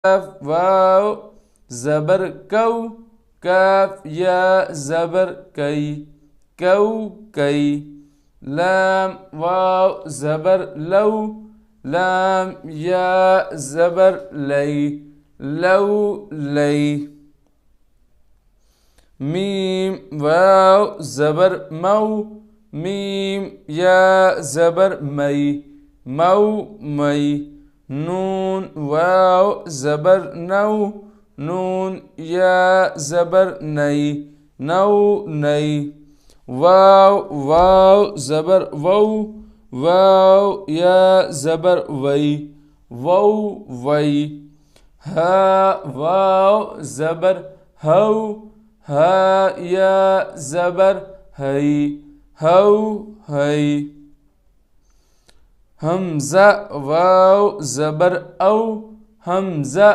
واو زبر كو كاف يا زبر كي كوكي لام واو زبر لو لام يا زبر لي لي ميم واو زبر مو ميم يا زبر مي مي نون واو زبر نو نون يا زبر ني واو زبر وو واو يا زبر وي ها واو زبر هو ها يا زبر هي همزة واو زبر أو همزة